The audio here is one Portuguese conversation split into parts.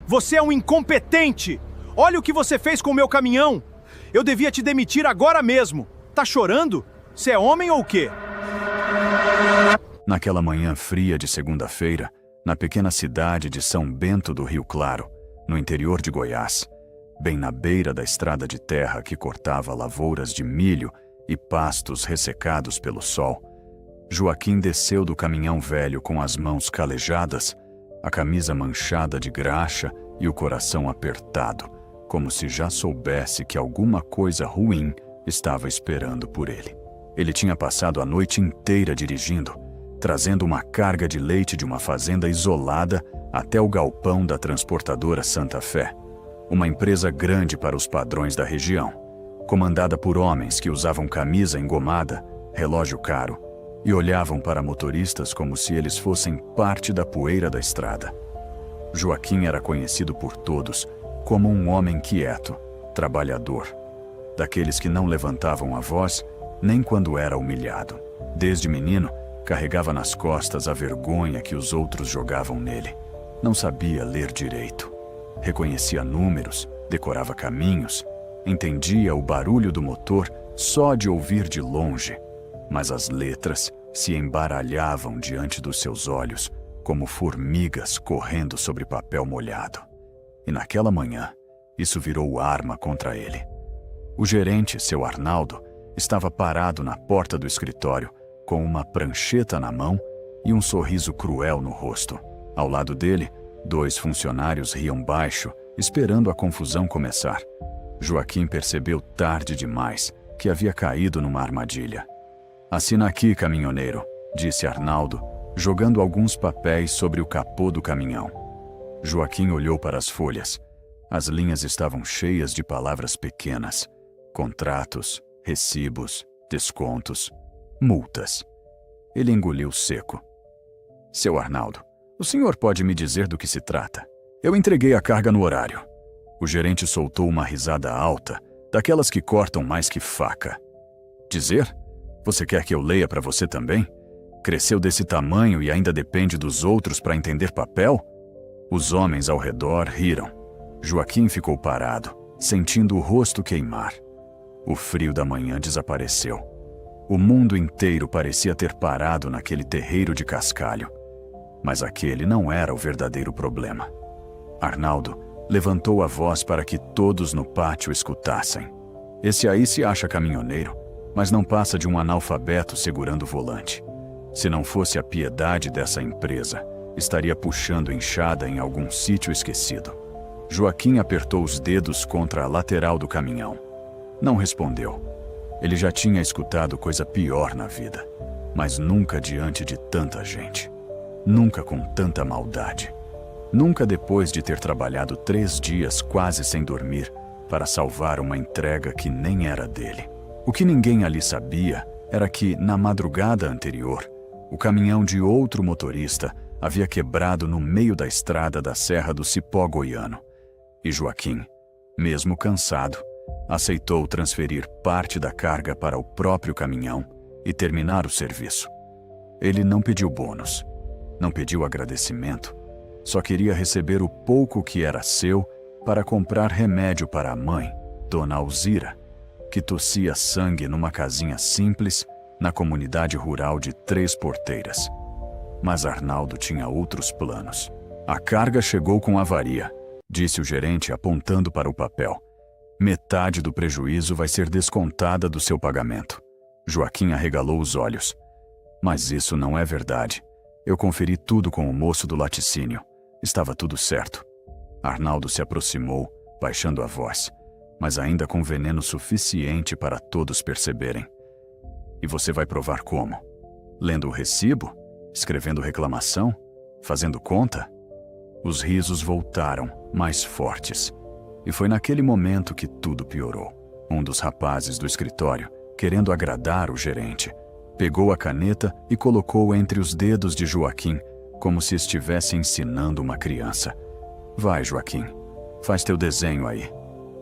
Você é um incompetente! Olha o que você fez com o meu caminhão! Eu devia te demitir agora mesmo! Tá chorando? Você é homem ou o quê? Naquela manhã fria de segunda-feira, na pequena cidade de São Bento do Rio Claro, no interior de Goiás, bem na beira da estrada de terra que cortava lavouras de milho e pastos ressecados pelo sol, Joaquim desceu do caminhão velho com as mãos calejadas, a camisa manchada de graxa e o coração apertado, como se já soubesse que alguma coisa ruim estava esperando por ele. Ele tinha passado a noite inteira dirigindo, trazendo uma carga de leite de uma fazenda isolada até o galpão da transportadora Santa Fé, uma empresa grande para os padrões da região, comandada por homens que usavam camisa engomada, relógio caro, e olhavam para motoristas como se eles fossem parte da poeira da estrada. Joaquim era conhecido por todos como um homem quieto, trabalhador, daqueles que não levantavam a voz nem quando era humilhado. Desde menino, carregava nas costas a vergonha que os outros jogavam nele. Não sabia ler direito. Reconhecia números, decorava caminhos, entendia o barulho do motor só de ouvir de longe, mas as letras se embaralhavam diante dos seus olhos como formigas correndo sobre papel molhado. E naquela manhã, isso virou arma contra ele. O gerente, seu Arnaldo, estava parado na porta do escritório, com uma prancheta na mão e um sorriso cruel no rosto. Ao lado dele, 2 funcionários riam baixo, esperando a confusão começar. Joaquim percebeu tarde demais que havia caído numa armadilha. "Assina aqui, caminhoneiro", disse Arnaldo, jogando alguns papéis sobre o capô do caminhão. Joaquim olhou para as folhas. As linhas estavam cheias de palavras pequenas: contratos, recibos, descontos, multas. Ele engoliu seco. "Seu Arnaldo, o senhor pode me dizer do que se trata? Eu entreguei a carga no horário." O gerente soltou uma risada alta, daquelas que cortam mais que faca. "Dizer? Você quer que eu leia para você também? Cresceu desse tamanho e ainda depende dos outros para entender papel?" Os homens ao redor riram. Joaquim ficou parado, sentindo o rosto queimar. O frio da manhã desapareceu. O mundo inteiro parecia ter parado naquele terreiro de cascalho. Mas aquele não era o verdadeiro problema. Arnaldo levantou a voz para que todos no pátio escutassem. "Esse aí se acha caminhoneiro, mas não passa de um analfabeto segurando o volante. Se não fosse a piedade dessa empresa, estaria puxando enxada em algum sítio esquecido." Joaquim apertou os dedos contra a lateral do caminhão. Não respondeu. Ele já tinha escutado coisa pior na vida, mas nunca diante de tanta gente. Nunca com tanta maldade. Nunca depois de ter trabalhado 3 dias quase sem dormir para salvar uma entrega que nem era dele. O que ninguém ali sabia era que, na madrugada anterior, o caminhão de outro motorista havia quebrado no meio da estrada da Serra do Cipó Goiano. E Joaquim, mesmo cansado, aceitou transferir parte da carga para o próprio caminhão e terminar o serviço. Ele não pediu bônus, não pediu agradecimento, só queria receber o pouco que era seu para comprar remédio para a mãe, Dona Alzira, que tossia sangue numa casinha simples na comunidade rural de 3 Porteiras. Mas Arnaldo tinha outros planos. "A carga chegou com avaria", disse o gerente apontando para o papel. "Metade do prejuízo vai ser descontada do seu pagamento." Joaquim arregalou os olhos. "Mas isso não é verdade. Eu conferi tudo com o moço do laticínio. Estava tudo certo." Arnaldo se aproximou, baixando a voz, mas ainda com veneno suficiente para todos perceberem. "E você vai provar como? Lendo o recibo? Escrevendo reclamação? Fazendo conta?" Os risos voltaram, mais fortes. E foi naquele momento que tudo piorou. Um dos rapazes do escritório, querendo agradar o gerente, pegou a caneta e colocou entre os dedos de Joaquim, como se estivesse ensinando uma criança. "Vai, Joaquim, faz teu desenho aí.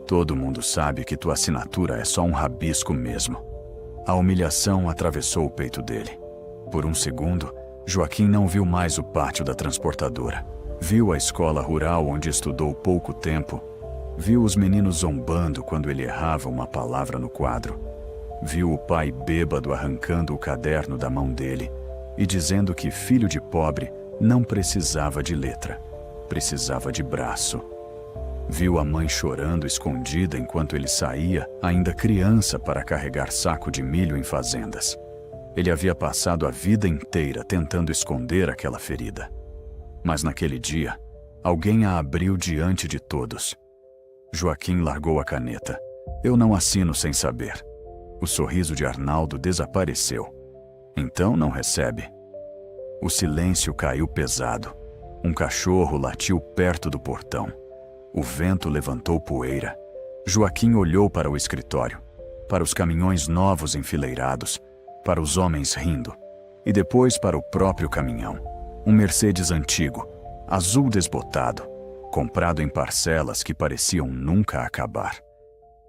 Todo mundo sabe que tua assinatura é só um rabisco mesmo." A humilhação atravessou o peito dele. Por um segundo, Joaquim não viu mais o pátio da transportadora. Viu a escola rural onde estudou pouco tempo. Viu os meninos zombando quando ele errava uma palavra no quadro. Viu o pai bêbado arrancando o caderno da mão dele e dizendo que filho de pobre não precisava de letra, precisava de braço. Viu a mãe chorando escondida enquanto ele saía, ainda criança, para carregar saco de milho em fazendas. Ele havia passado a vida inteira tentando esconder aquela ferida. Mas naquele dia, alguém a abriu diante de todos. Joaquim largou a caneta. Eu não assino sem saber. O sorriso de Arnaldo desapareceu. Então não recebe. O silêncio caiu pesado. Um cachorro latiu perto do portão. O vento levantou poeira. Joaquim olhou para o escritório, para os caminhões novos enfileirados, para os homens rindo, e depois para o próprio caminhão. Um Mercedes antigo, azul desbotado, comprado em parcelas que pareciam nunca acabar.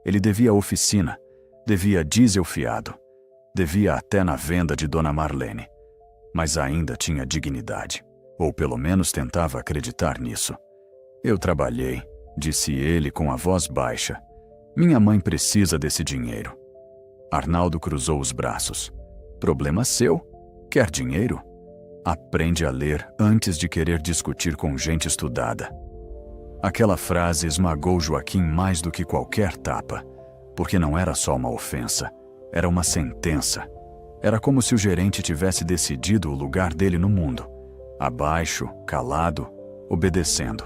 Ele devia a oficina, devia diesel fiado, devia até na venda de Dona Marlene, mas ainda tinha dignidade, ou pelo menos tentava acreditar nisso. Eu trabalhei, disse ele com a voz baixa. Minha mãe precisa desse dinheiro. Arnaldo cruzou os braços. Problema seu? Quer dinheiro? Aprende a ler antes de querer discutir com gente estudada. Aquela frase esmagou Joaquim mais do que qualquer tapa, porque não era só uma ofensa, era uma sentença. Era como se o gerente tivesse decidido o lugar dele no mundo, abaixo, calado, obedecendo.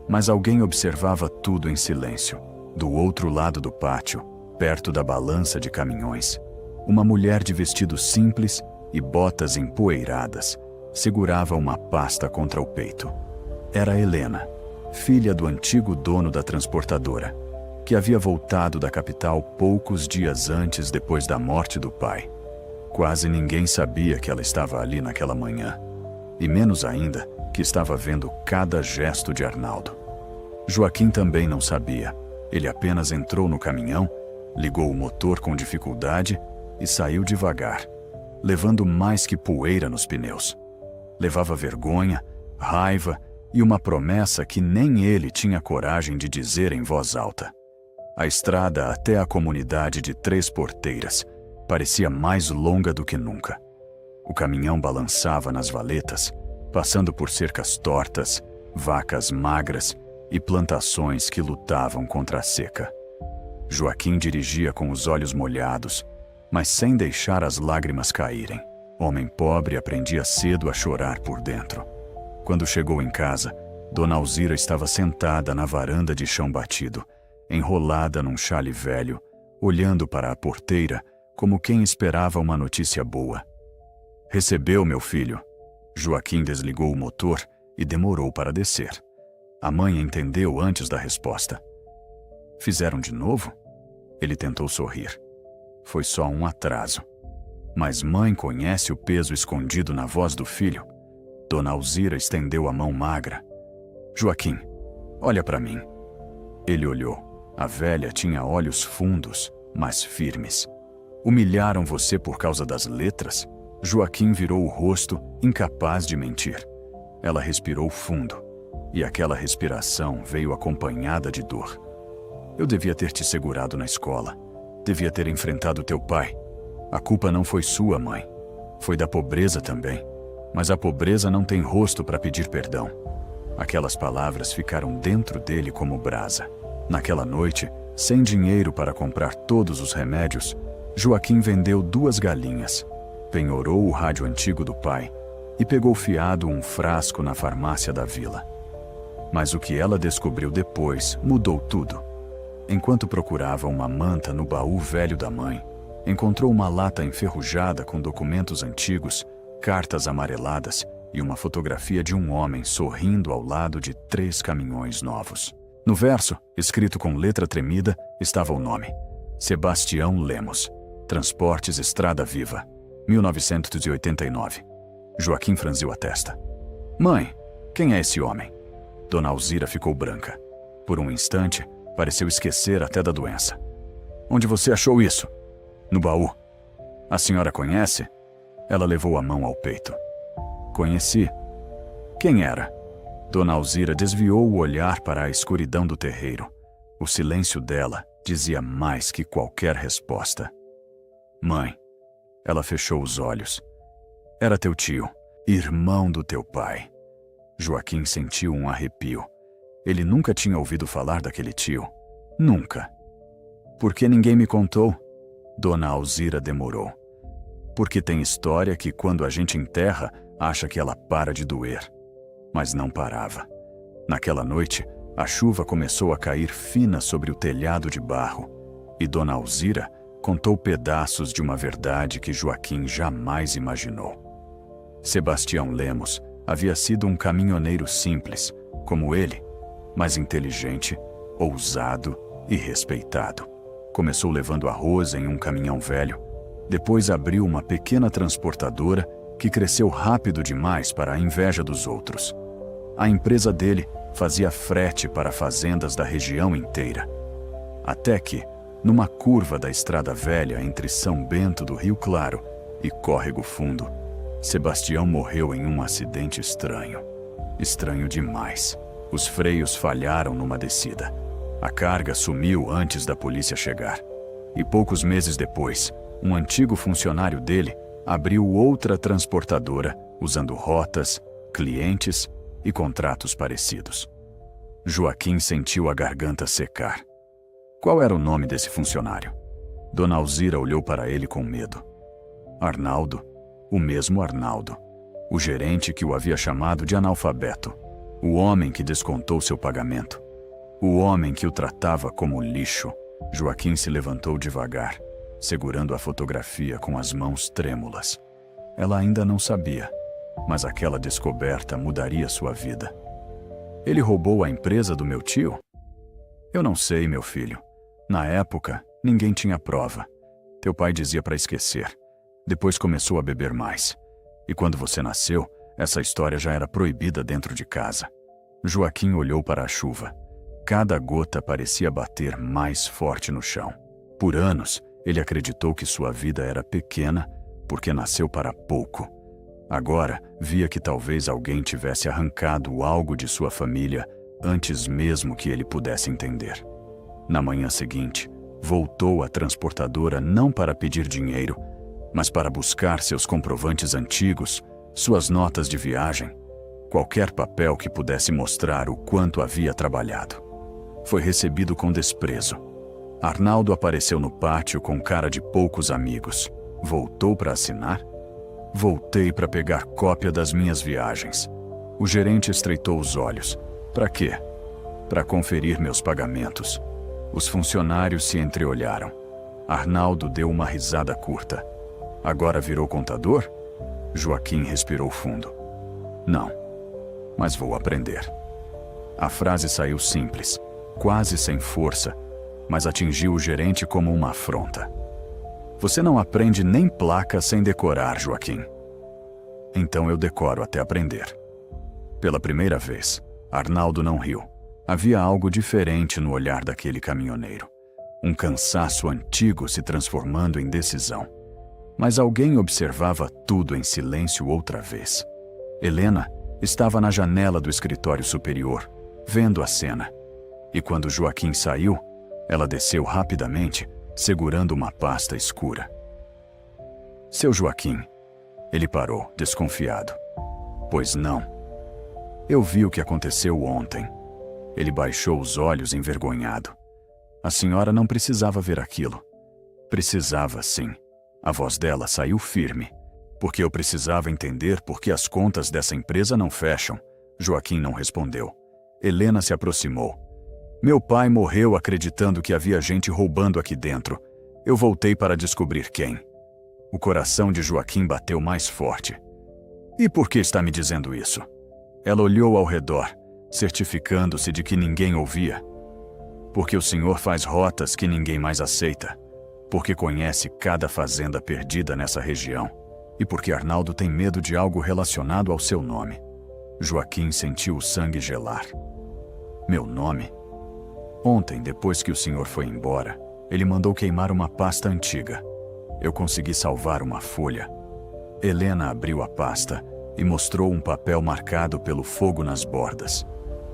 Mas alguém observava tudo em silêncio. Do outro lado do pátio, perto da balança de caminhões, uma mulher de vestido simples e botas empoeiradas segurava uma pasta contra o peito. Era Helena, filha do antigo dono da transportadora, que havia voltado da capital poucos dias antes depois da morte do pai. Quase ninguém sabia que ela estava ali naquela manhã, e menos ainda que estava vendo cada gesto de Arnaldo. Joaquim também não sabia. Ele apenas entrou no caminhão, ligou o motor com dificuldade e saiu devagar, levando mais que poeira nos pneus. Levava vergonha, raiva e uma promessa que nem ele tinha coragem de dizer em voz alta. A estrada até a comunidade de Três Porteiras parecia mais longa do que nunca. O caminhão balançava nas valetas, passando por cercas tortas, vacas magras e plantações que lutavam contra a seca. Joaquim dirigia com os olhos molhados, mas sem deixar as lágrimas caírem. Homem pobre aprendia cedo a chorar por dentro. Quando chegou em casa, Dona Alzira estava sentada na varanda de chão batido, enrolada num xale velho, olhando para a porteira como quem esperava uma notícia boa. Recebeu, meu filho. Joaquim desligou o motor e demorou para descer. A mãe entendeu antes da resposta. Fizeram de novo? Ele tentou sorrir. Foi só um atraso. Mas mãe conhece o peso escondido na voz do filho. Dona Alzira estendeu a mão magra. Joaquim, olha para mim. Ele olhou. A velha tinha olhos fundos, mas firmes. Humilharam você por causa das letras? Joaquim virou o rosto, incapaz de mentir. Ela respirou fundo, e aquela respiração veio acompanhada de dor. Eu devia ter te segurado na escola. Devia ter enfrentado teu pai. A culpa não foi sua, mãe. Foi da pobreza também. Mas a pobreza não tem rosto para pedir perdão. Aquelas palavras ficaram dentro dele como brasa. Naquela noite, sem dinheiro para comprar todos os remédios, Joaquim vendeu 2 galinhas, penhorou o rádio antigo do pai e pegou fiado um frasco na farmácia da vila. Mas o que ela descobriu depois mudou tudo. Enquanto procurava uma manta no baú velho da mãe, encontrou uma lata enferrujada com documentos antigos, cartas amareladas e uma fotografia de um homem sorrindo ao lado de 3 caminhões novos. No verso, escrito com letra tremida, estava o nome: Sebastião Lemos, Transportes Estrada Viva, 1989. Joaquim franziu a testa. Mãe, quem é esse homem? Dona Alzira ficou branca. Por um instante, pareceu esquecer até da doença. Onde você achou isso? No baú. A senhora conhece? Ela levou a mão ao peito. Conheci. Quem era? Dona Alzira desviou o olhar para a escuridão do terreiro. O silêncio dela dizia mais que qualquer resposta. Mãe, ela fechou os olhos. Era teu tio, irmão do teu pai. Joaquim sentiu um arrepio. Ele nunca tinha ouvido falar daquele tio. Nunca. Por que ninguém me contou? Dona Alzira demorou. Porque tem história que quando a gente enterra, acha que ela para de doer. Mas não parava. Naquela noite, a chuva começou a cair fina sobre o telhado de barro, e Dona Alzira contou pedaços de uma verdade que Joaquim jamais imaginou. Sebastião Lemos havia sido um caminhoneiro simples, como ele, mas inteligente, ousado e respeitado. Começou levando arroz em um caminhão velho, depois abriu uma pequena transportadora que cresceu rápido demais para a inveja dos outros. A empresa dele fazia frete para fazendas da região inteira. Até que, numa curva da estrada velha entre São Bento do Rio Claro e Córrego Fundo, Sebastião morreu em um acidente estranho. Estranho demais. Os freios falharam numa descida. A carga sumiu antes da polícia chegar. E poucos meses depois, um antigo funcionário dele abriu outra transportadora usando rotas, clientes e contratos parecidos. Joaquim sentiu a garganta secar. Qual era o nome desse funcionário? Dona Alzira olhou para ele com medo. Arnaldo, o mesmo Arnaldo, o gerente que o havia chamado de analfabeto, o homem que descontou seu pagamento, o homem que o tratava como lixo. Joaquim se levantou devagar, segurando a fotografia com as mãos trêmulas. Ela ainda não sabia, mas aquela descoberta mudaria sua vida. Ele roubou a empresa do meu tio? Eu não sei, meu filho. Na época, ninguém tinha prova. Teu pai dizia para esquecer. Depois começou a beber mais. E quando você nasceu, essa história já era proibida dentro de casa. Joaquim olhou para a chuva. Cada gota parecia bater mais forte no chão. Por anos, ele acreditou que sua vida era pequena porque nasceu para pouco. Agora, via que talvez alguém tivesse arrancado algo de sua família antes mesmo que ele pudesse entender. Na manhã seguinte, voltou à transportadora não para pedir dinheiro, mas para buscar seus comprovantes antigos, suas notas de viagem, qualquer papel que pudesse mostrar o quanto havia trabalhado. Foi recebido com desprezo. Arnaldo apareceu no pátio com cara de poucos amigos. Voltou para assinar? Voltei para pegar cópia das minhas viagens. O gerente estreitou os olhos. Para quê? Para conferir meus pagamentos. Os funcionários se entreolharam. Arnaldo deu uma risada curta. Agora virou contador? Joaquim respirou fundo. Não, mas vou aprender. A frase saiu simples, quase sem força, mas atingiu o gerente como uma afronta. Você não aprende nem placa sem decorar, Joaquim. Então eu decoro até aprender. Pela primeira vez, Arnaldo não riu. Havia algo diferente no olhar daquele caminhoneiro. Um cansaço antigo se transformando em decisão. Mas alguém observava tudo em silêncio outra vez. Helena estava na janela do escritório superior, vendo a cena. E quando Joaquim saiu, ela desceu rapidamente, segurando uma pasta escura. Seu Joaquim. Ele parou, desconfiado. Pois não. Eu vi o que aconteceu ontem. Ele baixou os olhos envergonhado. A senhora não precisava ver aquilo. Precisava, sim. A voz dela saiu firme. Porque eu precisava entender por que as contas dessa empresa não fecham. Joaquim não respondeu. Helena se aproximou. Meu pai morreu acreditando que havia gente roubando aqui dentro. Eu voltei para descobrir quem. O coração de Joaquim bateu mais forte. E por que está me dizendo isso? Ela olhou ao redor, certificando-se de que ninguém ouvia. Porque o senhor faz rotas que ninguém mais aceita. Porque conhece cada fazenda perdida nessa região. E porque Arnaldo tem medo de algo relacionado ao seu nome. Joaquim sentiu o sangue gelar. Meu nome? Ontem, depois que o senhor foi embora, ele mandou queimar uma pasta antiga. Eu consegui salvar uma folha. Helena abriu a pasta e mostrou um papel marcado pelo fogo nas bordas.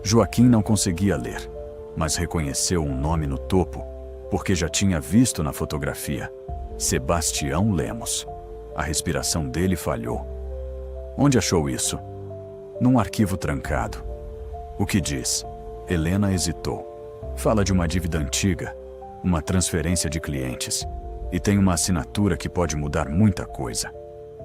Joaquim não conseguia ler, mas reconheceu um nome no topo, porque já tinha visto na fotografia: Sebastião Lemos. A respiração dele falhou. Onde achou isso? Num arquivo trancado. O que diz? Helena hesitou. Fala de uma dívida antiga, uma transferência de clientes, e tem uma assinatura que pode mudar muita coisa.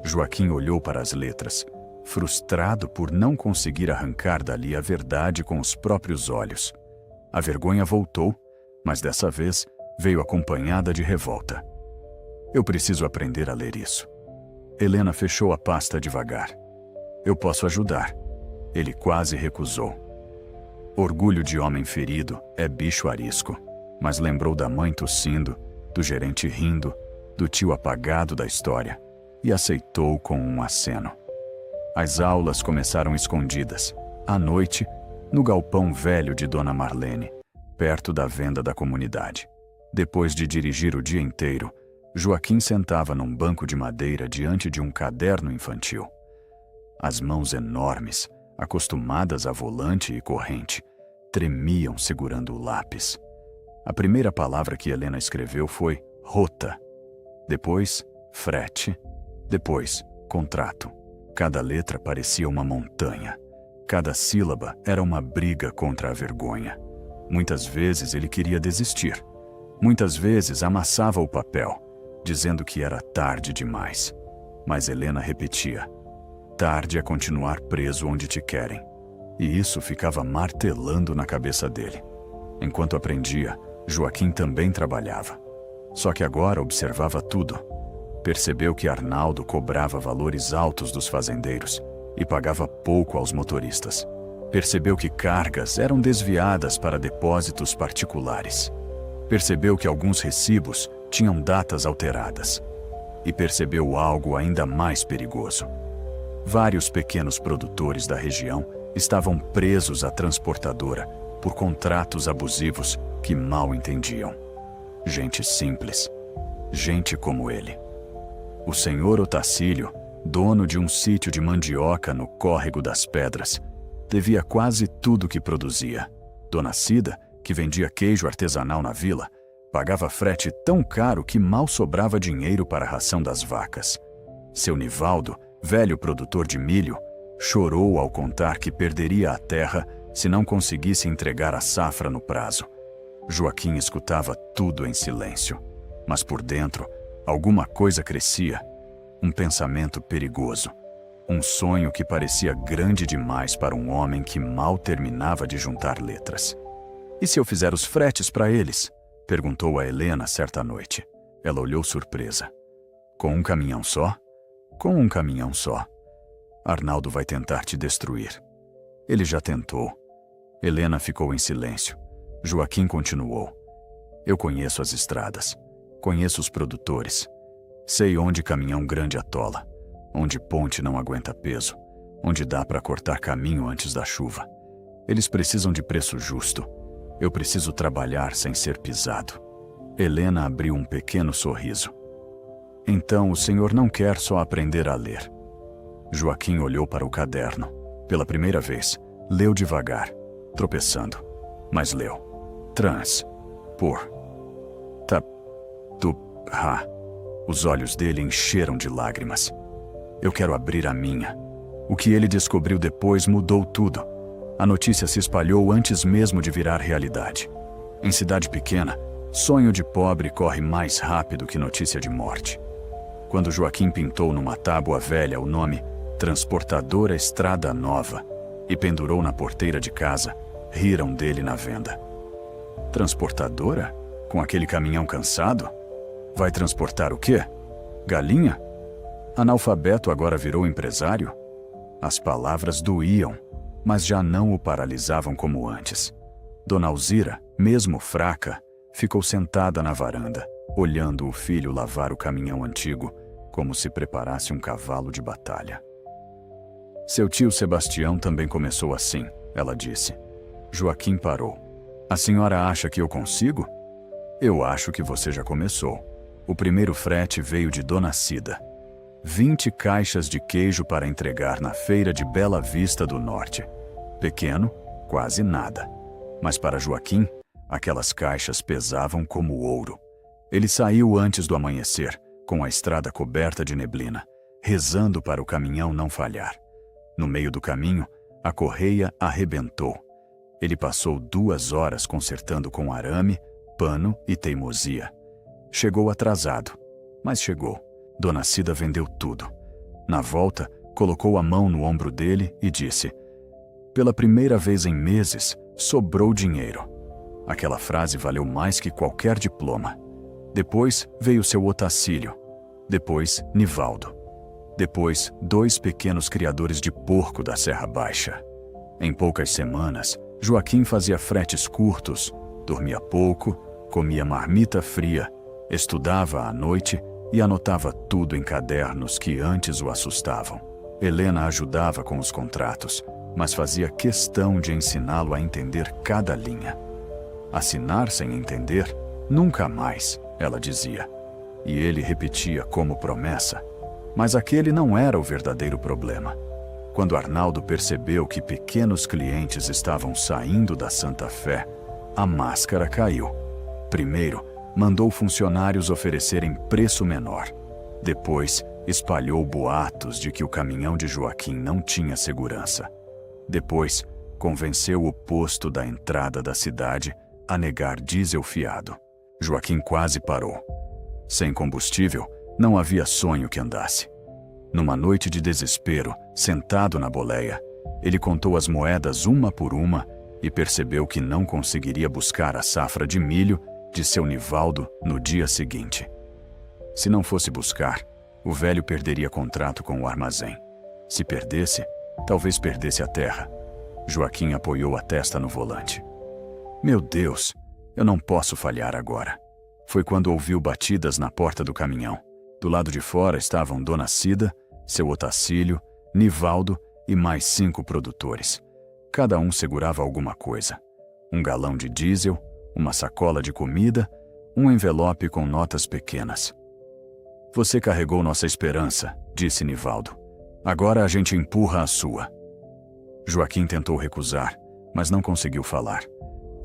Joaquim olhou para as letras, frustrado por não conseguir arrancar dali a verdade com os próprios olhos. A vergonha voltou, mas dessa vez veio acompanhada de revolta. Eu preciso aprender a ler isso. Helena fechou a pasta devagar. Eu posso ajudar. Ele quase recusou. Orgulho de homem ferido é bicho arisco, mas lembrou da mãe tossindo, do gerente rindo, do tio apagado da história, e aceitou com um aceno. As aulas começaram escondidas, à noite, no galpão velho de Dona Marlene, perto da venda da comunidade. Depois de dirigir o dia inteiro, Joaquim sentava num banco de madeira diante de um caderno infantil. As mãos enormes, acostumadas a volante e corrente, tremiam segurando o lápis. A primeira palavra que Helena escreveu foi rota. Depois, frete. Depois, contrato. Cada letra parecia uma montanha. Cada sílaba era uma briga contra a vergonha. Muitas vezes ele queria desistir. Muitas vezes amassava o papel, dizendo que era tarde demais. Mas Helena repetia: tarde é continuar preso onde te querem. E isso ficava martelando na cabeça dele. Enquanto aprendia, Joaquim também trabalhava. Só que agora observava tudo. Percebeu que Arnaldo cobrava valores altos dos fazendeiros e pagava pouco aos motoristas. Percebeu que cargas eram desviadas para depósitos particulares. Percebeu que alguns recibos tinham datas alteradas. E percebeu algo ainda mais perigoso. Vários pequenos produtores da região estavam presos à transportadora por contratos abusivos que mal entendiam. Gente simples. Gente como ele. O senhor Otacílio, dono de um sítio de mandioca no Córrego das Pedras, devia quase tudo que produzia. Dona Cida, que vendia queijo artesanal na vila, pagava frete tão caro que mal sobrava dinheiro para a ração das vacas. Seu Nivaldo, velho produtor de milho, chorou ao contar que perderia a terra se não conseguisse entregar a safra no prazo. Joaquim escutava tudo em silêncio, mas por dentro, alguma coisa crescia. Um pensamento perigoso. Um sonho que parecia grande demais para um homem que mal terminava de juntar letras. E se eu fizer os fretes para eles? Perguntou a Helena certa noite. Ela olhou surpresa. Com um caminhão só? Com um caminhão só. Arnaldo vai tentar te destruir. Ele já tentou. Helena ficou em silêncio. Joaquim continuou. Eu conheço as estradas. Conheço os produtores. Sei onde caminhão grande atola. Onde ponte não aguenta peso. Onde dá para cortar caminho antes da chuva. Eles precisam de preço justo. Eu preciso trabalhar sem ser pisado. Helena abriu um pequeno sorriso. Então o senhor não quer só aprender a ler. Joaquim olhou para o caderno. Pela primeira vez, leu devagar, tropeçando. Mas leu. Trans. Por. Ta. Tu. Ra. Os olhos dele encheram de lágrimas. Eu quero abrir a minha. O que ele descobriu depois mudou tudo. A notícia se espalhou antes mesmo de virar realidade. Em cidade pequena, sonho de pobre corre mais rápido que notícia de morte. Quando Joaquim pintou numa tábua velha o nome Transportadora Estrada Nova e pendurou na porteira de casa, riram dele na venda. Transportadora? Com aquele caminhão cansado? Vai transportar o quê? Galinha? Analfabeto agora virou empresário? As palavras doíam, mas já não o paralisavam como antes. Dona Alzira, mesmo fraca, ficou sentada na varanda, olhando o filho lavar o caminhão antigo, como se preparasse um cavalo de batalha. Seu tio Sebastião também começou assim, ela disse. Joaquim parou. A senhora acha que eu consigo? Eu acho que você já começou. O primeiro frete veio de Dona Cida. 20 caixas de queijo para entregar na feira de Bela Vista do Norte. Pequeno, quase nada. Mas para Joaquim, aquelas caixas pesavam como ouro. Ele saiu antes do amanhecer, com a estrada coberta de neblina, rezando para o caminhão não falhar. No meio do caminho, a correia arrebentou. Ele passou 2 horas consertando com arame, pano e teimosia. Chegou atrasado, mas chegou. Dona Cida vendeu tudo. Na volta, colocou a mão no ombro dele e disse: "Pela primeira vez em meses, sobrou dinheiro." Aquela frase valeu mais que qualquer diploma. Depois veio seu Otacílio. Depois, Nivaldo. Depois, 2 pequenos criadores de porco da Serra Baixa. Em poucas semanas, Joaquim fazia fretes curtos, dormia pouco, comia marmita fria, estudava à noite e anotava tudo em cadernos que antes o assustavam. Helena ajudava com os contratos, mas fazia questão de ensiná-lo a entender cada linha. Assinar sem entender? Nunca mais, ela dizia. E ele repetia como promessa. Mas aquele não era o verdadeiro problema. Quando Arnaldo percebeu que pequenos clientes estavam saindo da Santa Fé, a máscara caiu. Primeiro, mandou funcionários oferecerem preço menor. Depois, espalhou boatos de que o caminhão de Joaquim não tinha segurança. Depois, convenceu o posto da entrada da cidade a negar diesel fiado. Joaquim quase parou. Sem combustível, não havia sonho que andasse. Numa noite de desespero, sentado na boleia, ele contou as moedas uma por uma e percebeu que não conseguiria buscar a safra de milho de seu Nivaldo no dia seguinte. Se não fosse buscar, o velho perderia contrato com o armazém. Se perdesse, talvez perdesse a terra. Joaquim apoiou a testa no volante. Meu Deus, eu não posso falhar agora. Foi quando ouviu batidas na porta do caminhão. Do lado de fora estavam Dona Cida, seu Otacílio, Nivaldo e mais 5 produtores. Cada um segurava alguma coisa. Um galão de diesel, uma sacola de comida, um envelope com notas pequenas. Você carregou nossa esperança, disse Nivaldo. Agora a gente empurra a sua. Joaquim tentou recusar, mas não conseguiu falar.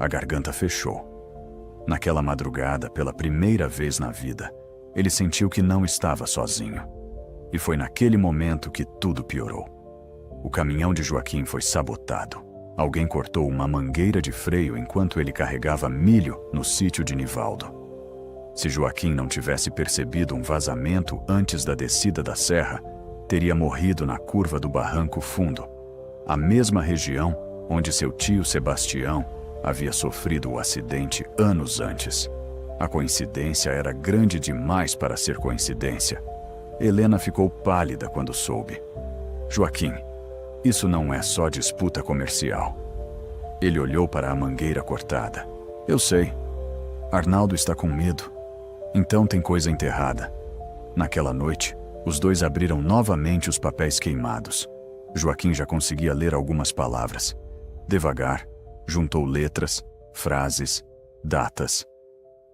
A garganta fechou. Naquela madrugada, pela primeira vez na vida, ele sentiu que não estava sozinho. E foi naquele momento que tudo piorou. O caminhão de Joaquim foi sabotado. Alguém cortou uma mangueira de freio enquanto ele carregava milho no sítio de Nivaldo. Se Joaquim não tivesse percebido um vazamento antes da descida da serra, teria morrido na curva do Barranco Fundo, a mesma região onde seu tio Sebastião havia sofrido o acidente anos antes. A coincidência era grande demais para ser coincidência. Helena ficou pálida quando soube. Joaquim, isso não é só disputa comercial. Ele olhou para a mangueira cortada. Eu sei. Arnaldo está com medo. Então tem coisa enterrada. Naquela noite, os dois abriram novamente os papéis queimados. Joaquim já conseguia ler algumas palavras. Devagar, juntou letras, frases, datas.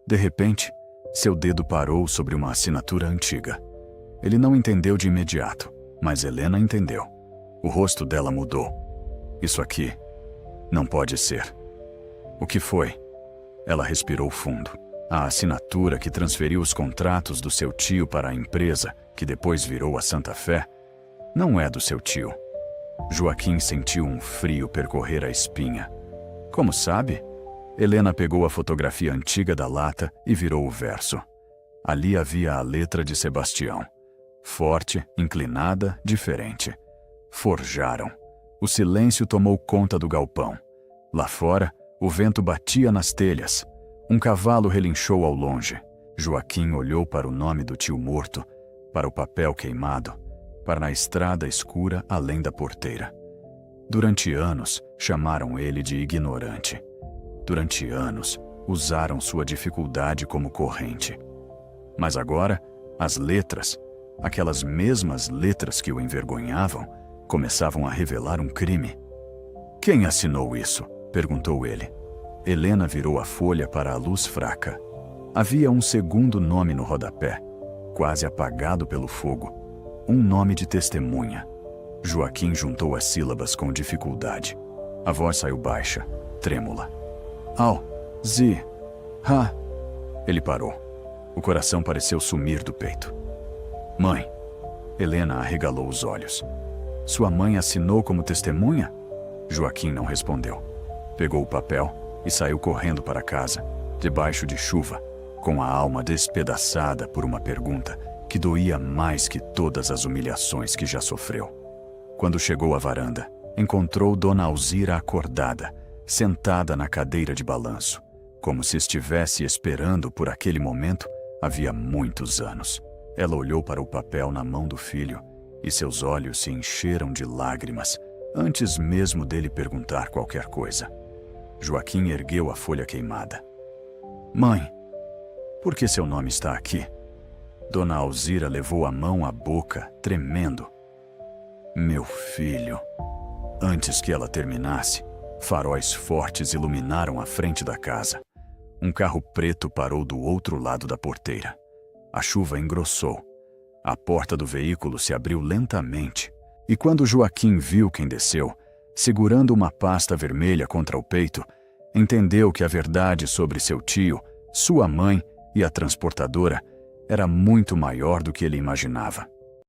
De repente, seu dedo parou sobre uma assinatura antiga. Ele não entendeu de imediato, mas Helena entendeu. O rosto dela mudou. Isso aqui não pode ser. O que foi? Ela respirou fundo. A assinatura que transferiu os contratos do seu tio para a empresa, que depois virou a Santa Fé, não é do seu tio. Joaquim sentiu um frio percorrer a espinha. Como sabe? Helena pegou a fotografia antiga da lata e virou o verso. Ali havia a letra de Sebastião. Forte, inclinada, diferente. Forjaram. O silêncio tomou conta do galpão. Lá fora, o vento batia nas telhas. Um cavalo relinchou ao longe. Joaquim olhou para o nome do tio morto, para o papel queimado, para a estrada escura além da porteira. Durante anos, chamaram ele de ignorante. Durante anos, usaram sua dificuldade como corrente. Mas agora, as letras, aquelas mesmas letras que o envergonhavam, começavam a revelar um crime. Quem assinou isso? Perguntou ele. Helena virou a folha para a luz fraca. Havia um segundo nome no rodapé, quase apagado pelo fogo. Um nome de testemunha. Joaquim juntou as sílabas com dificuldade. A voz saiu baixa, trêmula. Al, Zi, Ha. Ele parou. O coração pareceu sumir do peito. Mãe. Helena arregalou os olhos. Sua mãe assinou como testemunha? Joaquim não respondeu. Pegou o papel e saiu correndo para casa, debaixo de chuva, com a alma despedaçada por uma pergunta que doía mais que todas as humilhações que já sofreu. Quando chegou à varanda, encontrou Dona Alzira acordada, sentada na cadeira de balanço, como se estivesse esperando por aquele momento havia muitos anos. Ela olhou para o papel na mão do filho e seus olhos se encheram de lágrimas, antes mesmo dele perguntar qualquer coisa. Joaquim ergueu a folha queimada. Mãe, por que seu nome está aqui? Dona Alzira levou a mão à boca, tremendo. Meu filho. Antes que ela terminasse, faróis fortes iluminaram a frente da casa. Um carro preto parou do outro lado da porteira. A chuva engrossou. A porta do veículo se abriu lentamente, e quando Joaquim viu quem desceu, segurando uma pasta vermelha contra o peito, entendeu que a verdade sobre seu tio, sua mãe e a transportadora era muito maior do que ele imaginava.